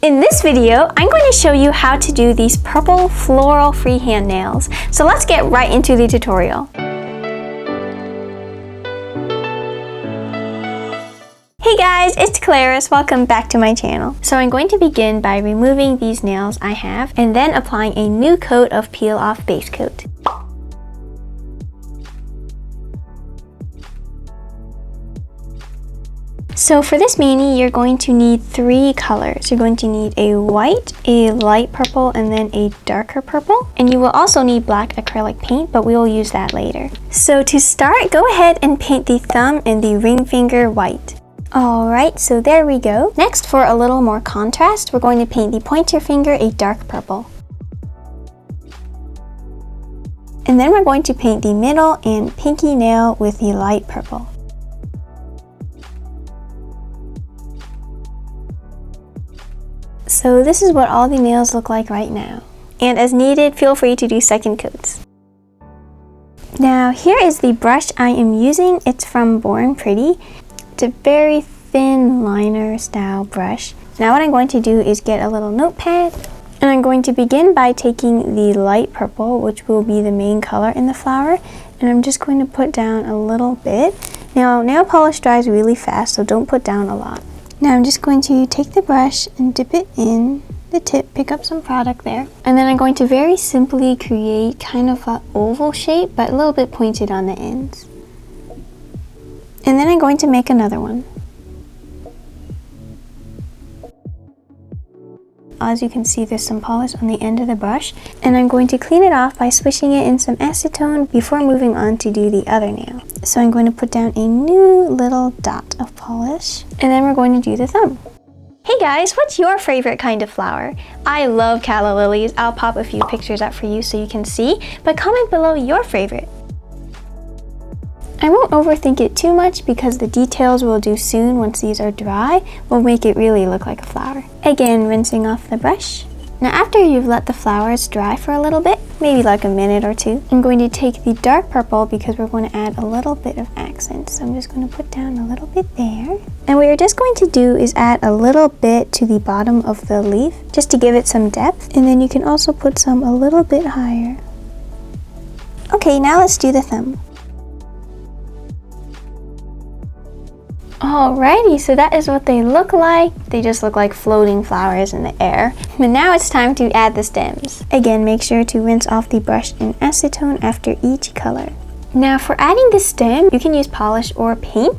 In this video, I'm going to show you how to do these purple floral freehand nails. So let's get right into the tutorial. Hey guys, it's Claris. Welcome back to my channel. So I'm going to begin by removing these nails I have and then applying a new coat of peel off base coat. So for this mani, you're going to need 3 colors. You're going to need a white, a light purple, and then a darker purple. And you will also need black acrylic paint, but we will use that later. So to start, go ahead and paint the thumb and the ring finger white. Alright, so there we go. Next, for a little more contrast, we're going to paint the pointer finger a dark purple. And then we're going to paint the middle and pinky nail with the light purple. So this is what all the nails look like right now. And as needed, feel free to do second coats. Now here is the brush I am using. It's from Born Pretty. It's a very thin liner style brush. Now what I'm going to do is get a little notepad, and I'm going to begin by taking the light purple, which will be the main color in the flower, and I'm just going to put down a little bit. Now nail polish dries really fast, so don't put down a lot. Now I'm just going to take the brush and dip it in the tip, pick up some product there. And then I'm going to very simply create kind of an oval shape, but a little bit pointed on the ends. And then I'm going to make another one. As you can see, there's some polish on the end of the brush, and I'm going to clean it off by swishing it in some acetone before moving on to do the other nail. So I'm going to put down a new little dot of polish, and then we're going to do the thumb. Hey guys, what's your favorite kind of flower? I love calla lilies. I'll pop a few pictures up for you so you can see, but comment below your favorite. I won't overthink it too much because the details we'll do soon once these are dry will make it really look like a flower. Again, rinsing off the brush. Now after you've let the flowers dry for a little bit, maybe like a minute or two, I'm going to take the dark purple because we're going to add a little bit of accent. So I'm just going to put down a little bit there. And what you're just going to do is add a little bit to the bottom of the leaf just to give it some depth. And then you can also put some a little bit higher. Okay, now let's do the thumb. Alrighty, so that is what they look like. They just look like floating flowers in the air. But now it's time to add the stems. Again, make sure to rinse off the brush in acetone after each color. Now for adding the stem, you can use polish or paint.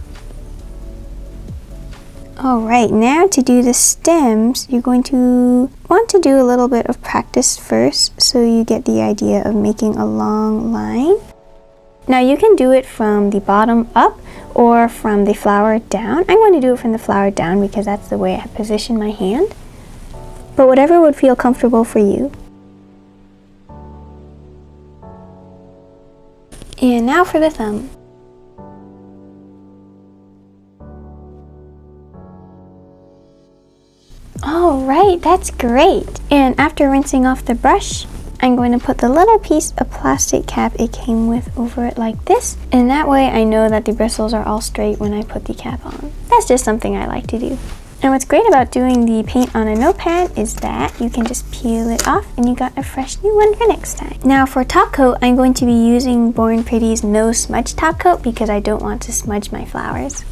Alright, now to do the stems, you're going to want to do a little bit of practice first so you get the idea of making a long line. Now you can do it from the bottom up or from the flower down. I'm going to do it from the flower down because that's the way I position my hand. But whatever would feel comfortable for you. And now for the thumb. Alright, that's great. And after rinsing off the brush, I'm going to put the little piece of plastic cap it came with over it like this, and that way I know that the bristles are all straight when I put the cap on. That's just something I like to do. And what's great about doing the paint on a notepad is that you can just peel it off and you got a fresh new one for next time. Now for top coat, I'm going to be using Born Pretty's No Smudge top coat because I don't want to smudge my flowers.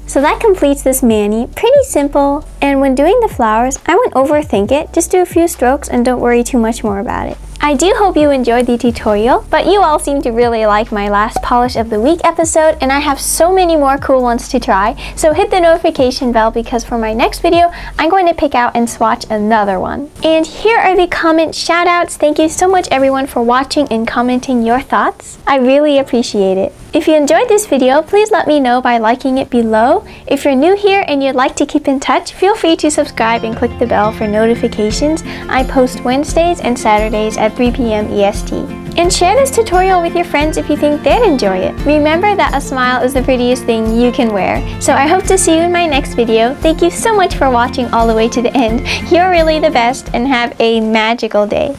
So that completes this mani. Pretty simple, and when doing the flowers, I wouldn't overthink it. Just do a few strokes and don't worry too much more about it. I do hope you enjoyed the tutorial, but you all seem to really like my last Polish of the Week episode, and I have so many more cool ones to try, so hit the notification bell because for my next video, I'm going to pick out and swatch another one. And here are the comment shoutouts. Thank you so much everyone for watching and commenting your thoughts. I really appreciate it. If you enjoyed this video, please let me know by liking it below. If you're new here and you'd like to keep in touch, feel free to subscribe and click the bell for notifications. I post Wednesdays and Saturdays at 3 p.m. EST. And share this tutorial with your friends if you think they'd enjoy it. Remember that a smile is the prettiest thing you can wear. So I hope to see you in my next video. Thank you so much for watching all the way to the end. You're really the best and have a magical day.